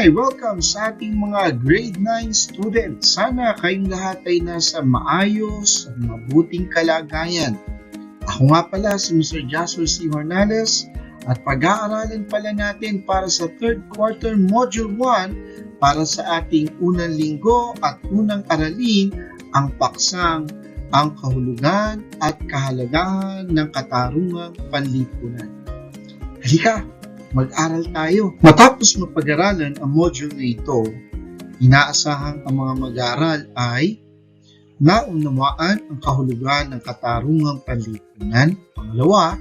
Hi! Welcome sa ating mga grade 9 students. Sana kayong lahat ay nasa maayos at mabuting kalagayan. Ako nga pala si Mr. Joshua C. Hornales at pag-aaralan pala natin para sa 3rd quarter module 1 para sa ating unang linggo at unang aralin ang paksang ang kahulugan at kahalagahan ng katarungang panlipunan. Halika! Mag-aral tayo. Matapos mapag-aralan ang module na ito, inaasahang ang mga mag-aaral ay naunawaan ang kahulugan ng katarungang panlipunan. Pangalawa,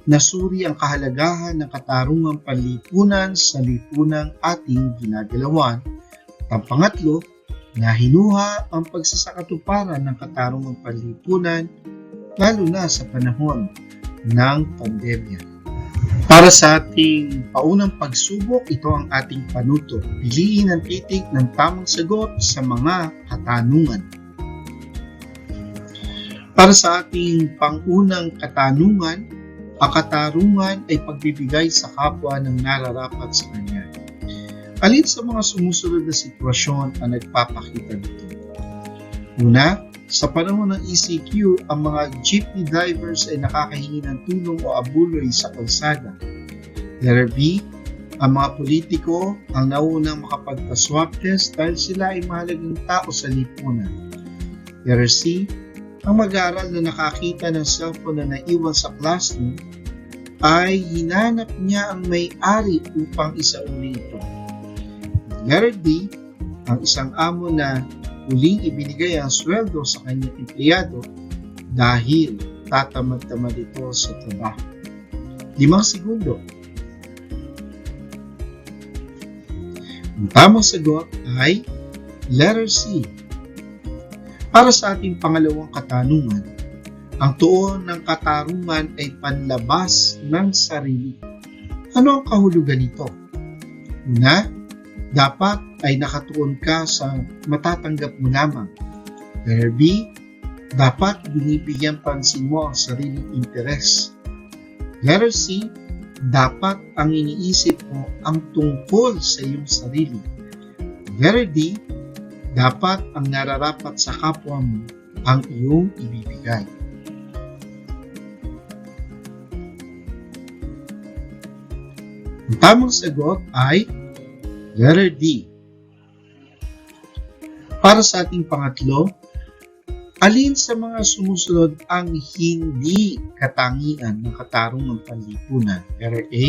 nasuri ang kahalagahan ng katarungang panlipunan sa lipunang ating ginagalawan. At ang pangatlo, nahinuha ang pagsasakatuparan ng katarungang panlipunan lalo na sa panahon ng pandemya. Para sa ating paunang pagsubok, ito ang ating panuto. Piliin ang titik ng tamang sagot sa mga katanungan. Para sa ating pangunang katanungan, ang katarungan ay pagbibigay sa kapwa ng nararapat sa kanya. Alin sa mga sumusunod na sitwasyon ang nagpapakita nito? Una, sa panahon ng ECQ, ang mga jeepney drivers ay nakakahingi ng tulong o abuloy sa kalsada. Letter B, ang mga politiko ang naunang makapagpa-swab test dahil sila ay mahalagang tao sa lipunan. Letter C, ang mag-aaral na nakakita ng cellphone na naiwan sa classroom ay hinanap niya ang may-ari upang isauli ito. Letter D, ang isang amo na huling ibinigay ang sweldo sa kanyang empleyado dahil tatamad-tamad ito sa trabaho. 5 segundo. Ang tamang sagot ay letter C. Para sa ating pangalawang katanungan, ang tuon ng katarungan ay panlabas ng sarili. Ano ang kahulugan nito? Una, dapat ay nakatuon ka sa matatanggap mo lamang. Letter B, dapat binibigyan pansin mo ang sariling interes. Letter C, dapat ang iniisip mo ang tungkol sa iyong sarili. Letter D, dapat ang nararapat sa kapwa mo ang iyong ibibigay. Ang tamang sagot ay letter D. Para sa ating pangatlo, alin sa mga sumusunod ang hindi katangian ng katarungang panlipunan? Letter A,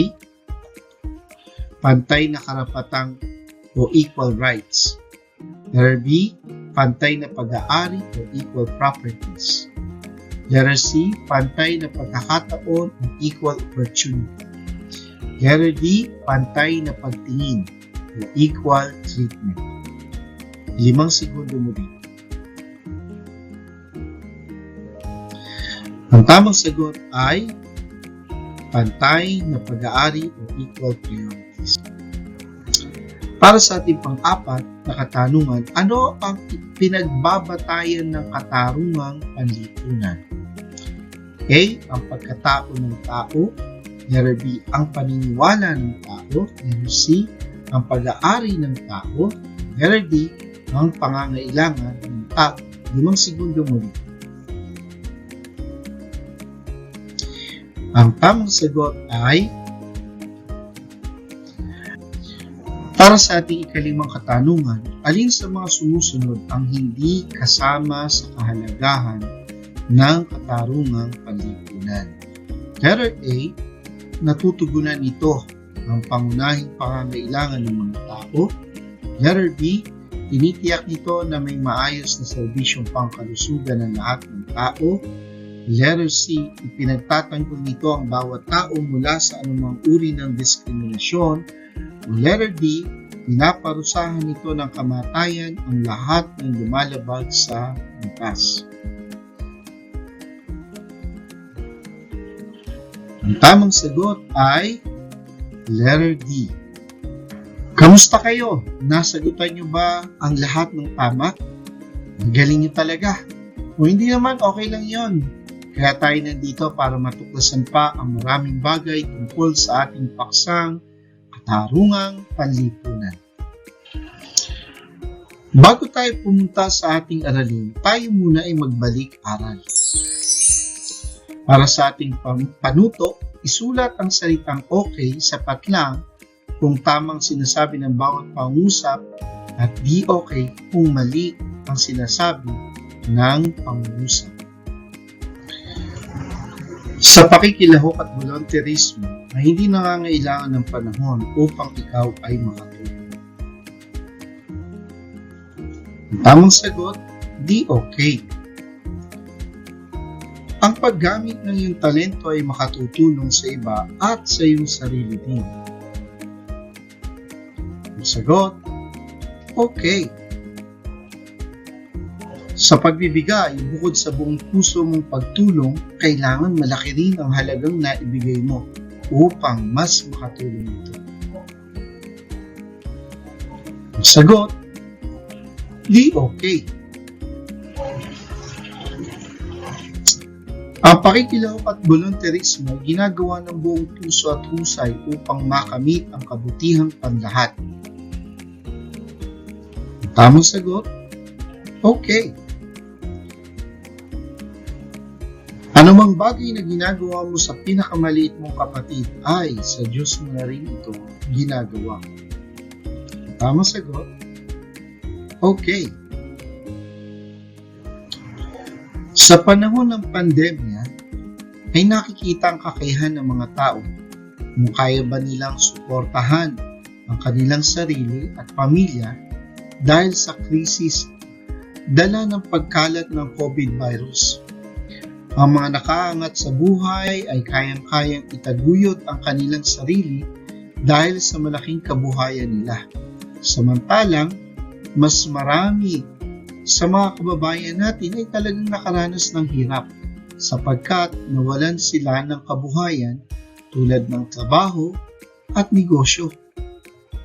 pantay na karapatang o equal rights. Letter B, pantay na pag-aari o equal properties. Letter C, pantay na pagkakataon o equal opportunity. Letter D, pantay na pagtingin o equal treatment. 5 segundo mo dito. Ang tamang sagot ay pantay na pag-aari o equal priorities. Para sa ating pang-apat na katanungan, ano ang pinagbabatayan ng katarungang panlipunan? A, ang pagkatao ng tao. Letter B, ang paniniwala ng tao. Letter C, ang pag-aari ng tao. Letter D, ang pangangailangan ng tao. 5 segundo muli. Ang tamang sagot ay para sa ating ikalimang katanungan, alin sa mga sumusunod ang hindi kasama sa kahalagahan ng katarungang panlipunan? Letter A, natutugunan nito ang pangunahing pangangailangan ng mga tao. Letter B, tinitiyak nito na may maayos na serbisyong pangkalusugan ng lahat ng tao. Letter C, ipinagtatanggol nito ang bawat tao mula sa anumang uri ng diskriminasyon. Letter D, pinaparusahan nito ng kamatayan ang lahat ng lumalabag sa batas. Ang tamang sagot ay letter D. Kamusta kayo? Nasagutan nyo ba ang lahat ng tama? Magaling nyo talaga. O hindi naman, okay lang yon. Kaya tayo nandito para matuklasan pa ang maraming bagay tungkol sa ating paksang katarungang panlipunan. Bago tayo pumunta sa ating aralin, tayo muna ay magbalik-aral. Para sa ating panuto, isulat ang salitang okay sapat lang kung tamang sinasabi ng bawat pangusap at di okay kung mali ang sinasabi ng pangusap. Sa pakikilahok at volunteerismo ay hindi nangangailangan ng panahon upang ikaw ay makatulong. Ang tamang sagot, di okay. Ang paggamit ng iyong talento ay makatutulong sa iba at sa iyong sarili din. Ang sagot, okay. Sa pagbibigay, bukod sa buong puso mong pagtulong, kailangan malaki rin ang halagang naibigay mo upang mas makatulong ito. Ang sagot, di okay. Ang pakikilahok at volunteerismo ay ginagawa ng buong puso at husay upang makamit ang kabutihang panlahat. Ang tamang sagot, okay. Anumang bagay na ginagawa mo sa pinakamaliit mong kapatid ay sa Diyos mo na rin ito ginagawa. Ang tamang sagot, okay. Sa panahon ng pandemya, ay nakikita ang kakayahan ng mga tao kung kaya ba nilang suportahan ang kanilang sarili at pamilya dahil sa krisis dala ng pagkalat ng COVID virus. Ang mga nakaangat sa buhay ay kayang-kayang itaguyod ang kanilang sarili dahil sa malaking kabuhayan nila. Samantalang, mas marami sa mga kababayan natin ay talagang nakaranas ng hirap sapagkat nawalan sila ng kabuhayan tulad ng trabaho at negosyo.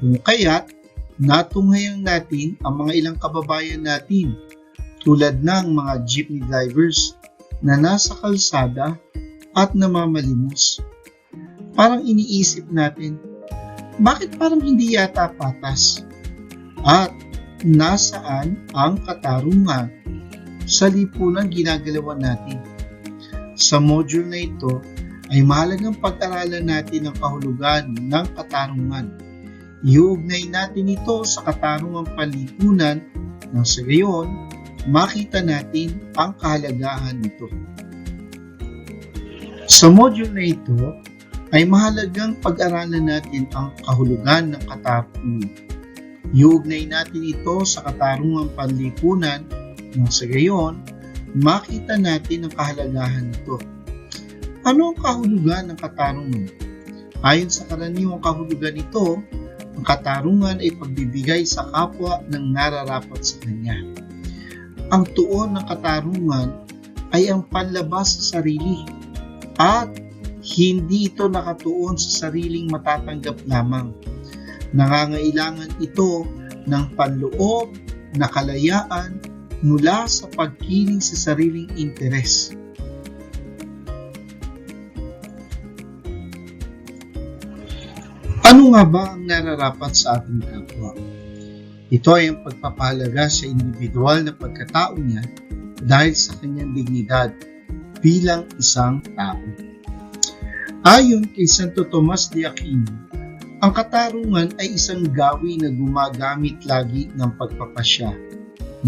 Kung kaya't natunghayan natin ang mga ilang kababayan natin tulad ng mga jeepney drivers na nasa kalsada at namamalimos. Parang iniisip natin, bakit parang hindi yata patas? At nasaan ang katarungan sa lipunang ginagalawan natin? Sa module na ito ay mahalagang pag-aralan natin ang kahulugan ng katarungan. Iugnay natin ito sa katarungang panlipunan nang sa gayon makita natin ang kahalagahan nito. Sa module na ito ay mahalagang pag-aralan natin ang kahulugan ng katarungan. Iugnay natin ito sa katarungang panlipunan nang sa gayon, makita natin ang kahalagahan nito. Ano ang kahulugan ng katarungan? Ayon sa karaniwang kahulugan nito, ang katarungan ay pagbibigay sa kapwa ng nararapat sa kanya. Ang tuon ng katarungan ay ang panlabas sa sarili at hindi ito nakatuon sa sariling matatanggap lamang. Nangangailangan ito ng panloob na kalayaan mula sa pagkiling sa sariling interes. Ano nga ba ang nararapat sa ating kapwa? Ito ay ang pagpapahalaga sa individual na pagkatao niya dahil sa kanyang dignidad bilang isang tao. Ayon kay Santo Tomas de Aquino, ang katarungan ay isang gawi na gumagamit lagi ng pagpapasya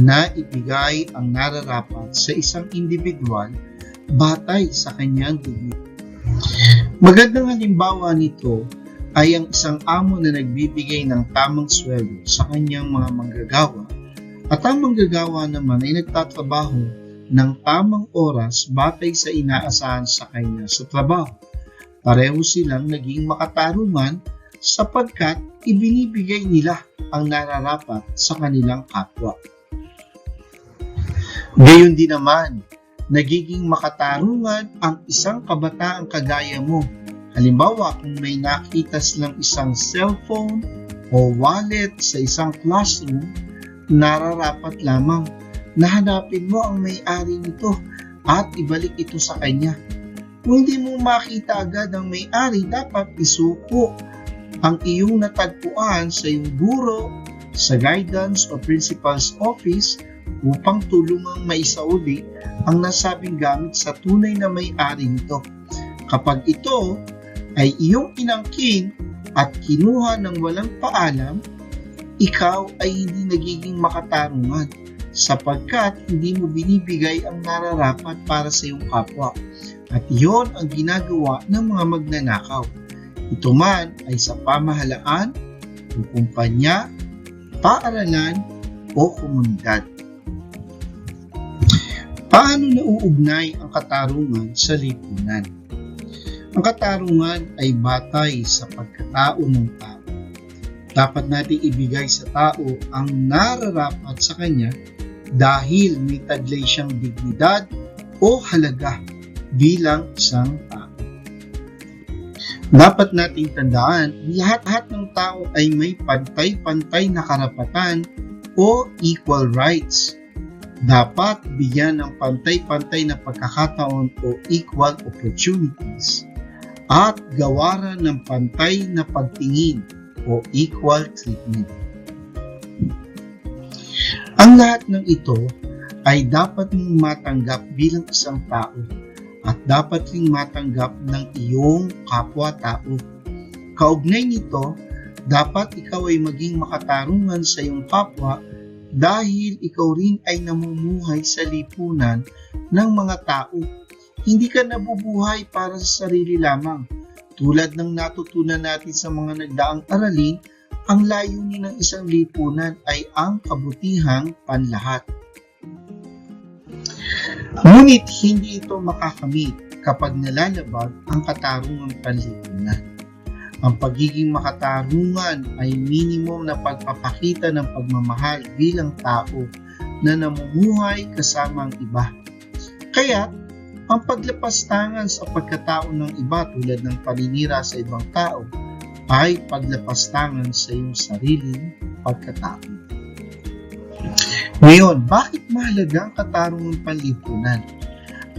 na ibigay ang nararapat sa isang individual batay sa kanyang dignidad. Magandang halimbawa nito ay ang isang amo na nagbibigay ng tamang sweldo sa kanyang mga manggagawa at ang manggagawa naman ay nagtatrabaho ng tamang oras batay sa inaasahan sa kanya sa trabaho. Pareho silang naging makatarungan sapagkat ibinibigay nila ang nararapat sa kanilang kapwa. Gayon din naman, nagiging makatarungan ang isang kabataang kagaya mo. Halimbawa, kung may nakita silang isang cellphone o wallet sa isang classroom, nararapat lamang na hanapin mo ang may-ari nito at ibalik ito sa kanya. Kung hindi mo makita agad ang may-ari, dapat isuko ang iyong natagpuan sa iyong guro sa guidance o principal's office upang tulungang maisauli ang nasabing gamit sa tunay na may-ari nito. Kapag ito ay iyong inangkin at kinuha ng walang paalam, ikaw ay hindi nagiging makatarungan sapagkat hindi mo binibigay ang nararapat para sa iyong kapwa. At iyon ang ginagawa ng mga magnanakaw. Ito man ay sa pamahalaan, o kumpanya, paaralan, o komunidad. Paano nauugnay ang katarungan sa lipunan? Ang katarungan ay batay sa pagkatao ng tao. Dapat nating ibigay sa tao ang nararapat sa kanya dahil may taglay siyang dignidad o halaga bilang isang tao. Dapat nating tandaan, lahat ng tao ay may pantay-pantay na karapatan o equal rights. Dapat bigyan ng pantay-pantay na pagkakataon o equal opportunities at gawaran ng pantay na pagtingin o equal treatment. Ang lahat ng ito ay dapat mong matanggap bilang isang tao at dapat ring matanggap ng iyong kapwa-tao. Kaugnay nito, dapat ikaw ay maging makatarungan sa iyong kapwa dahil ikaw rin ay namumuhay sa lipunan ng mga tao. Hindi ka nabubuhay para sa sarili lamang. Tulad ng natutunan natin sa mga nagdaang aralin, ang layunin ng isang lipunan ay ang kabutihang panlahat. Ngunit hindi ito makakamit kapag nalalabag ang katarungang panlipunan. Ang pagiging makatarungan ay minimum na pagpapakita ng pagmamahal bilang tao na namumuhay kasama ang iba. Kaya, ang paglapastangan sa pagkatao ng iba tulad ng paninira sa ibang tao ay paglapastangan sa iyong sariling pagkatao. Ngayon, bakit mahalaga ang katarungang panlipunan?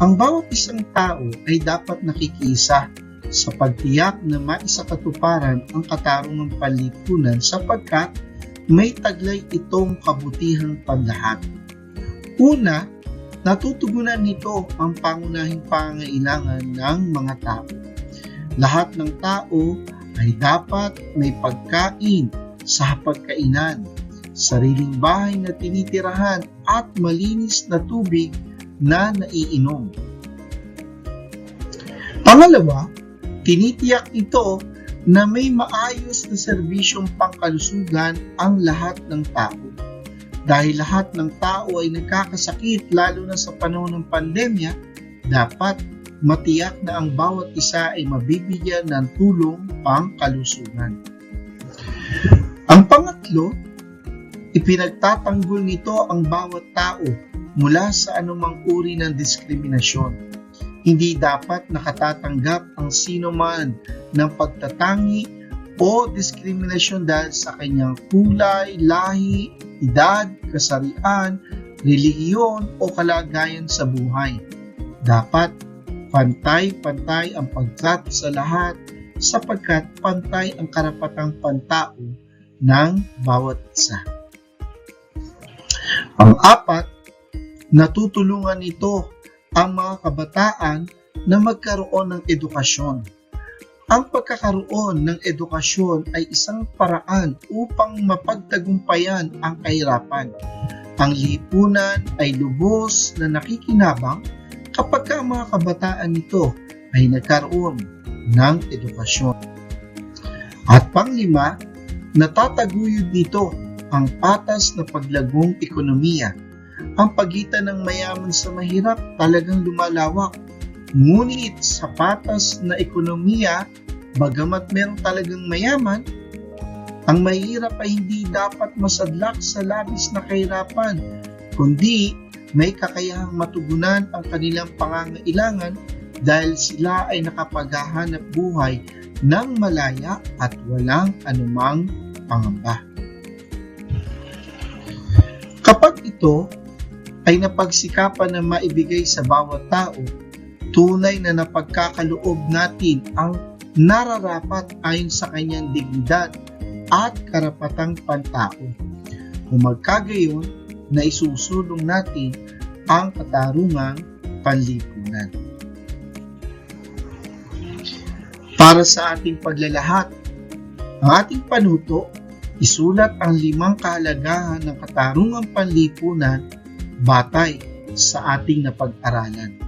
Ang bawat isang tao ay dapat nakikiisa sa pagtiyak na maisakatuparan ang katarungang panlipunan sapagkat may taglay itong kabutihang panlahat. Una, natutugunan nito ang pangunahing pangangailangan ng mga tao. Lahat ng tao ay dapat may pagkain sa hapagkainan, sariling bahay na tinitirahan at malinis na tubig na naiinom. Pangalawa, tinitiyak ito na may maayos na serbisyong pangkalusugan ang lahat ng tao. Dahil lahat ng tao ay nagkakasakit lalo na sa panahon ng pandemya, dapat matiyak na ang bawat isa ay mabibigyan ng tulong pangkalusugan. Ang pangatlo, ipinagtatanggol nito ang bawat tao mula sa anumang uri ng diskriminasyon. Hindi dapat nakatatanggap ang sino man ng pagtatangi o diskriminasyon dahil sa kanyang kulay, lahi, edad, kasarian, relihiyon o kalagayan sa buhay. Dapat pantay-pantay ang pagtrato sa lahat sapagkat pantay ang karapatang pantao ng bawat isa. Ang apat, natutulungan nito ang mga kabataan na magkaroon ng edukasyon. Ang pagkakaroon ng edukasyon ay isang paraan upang mapagtagumpayan ang kahirapan. Ang lipunan ay lubos na nakikinabang kapag ang mga kabataan nito ay nagkaroon ng edukasyon. At panglima, natataguyod nito ang patas na paglagong ekonomiya. Ang pagitan ng mayaman sa mahirap talagang lumalawak. Ngunit sa patas na ekonomiya, bagamat meron talagang mayaman, ang mahirap ay hindi dapat masadlak sa labis na kahirapan, kundi may kakayahang matugunan ang kanilang pangangailangan dahil sila ay nakapaghahanap buhay ng malaya at walang anumang pangamba. Kapag ito ay napagsikapan na maibigay sa bawat tao, tunay na napagkakaloob natin ang nararapat ayon sa kanyang dignidad at karapatang pantao. o magkagayon na isusulong natin ang katarungang panlipunan. Para sa ating paglalahat, ang ating panuto, isulat ang 5 kahalagahan ng katarungang panlipunan batay sa ating napag-aralan.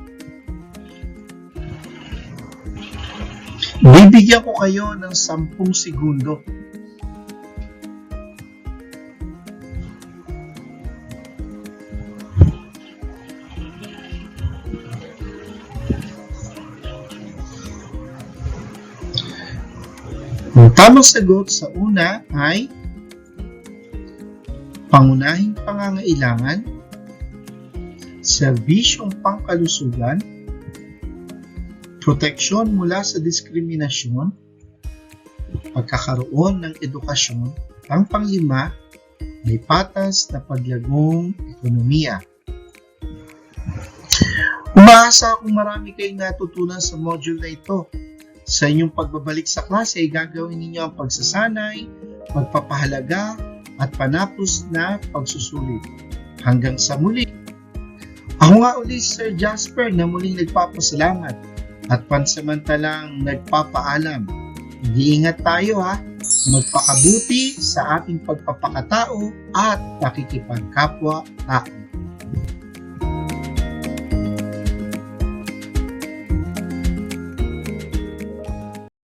Bibigyan ko kayo ng 10 segundo. Ang tamang sagot sa una ay pangunahing pangangailangan, serbisyong pangkalusugan, proteksyon mula sa diskriminasyon, pagkakaroon ng edukasyon. Ang panglima ay patas na paglagong ekonomiya. Umaasa akong marami kayong natutunan sa module na ito. Sa inyong pagbabalik sa klase ay gagawin ninyo ang pagsasanay, pagpapahalaga at panapos na pagsusulit. Hanggang sa muli. Ako nga uli Sir Jasper na muling nagpapasalamat at pansamantalang nagpapaalam. Mag-iingat tayo ha, magpakabuti sa ating pagpapakatao at pakikipagkapwa-tao.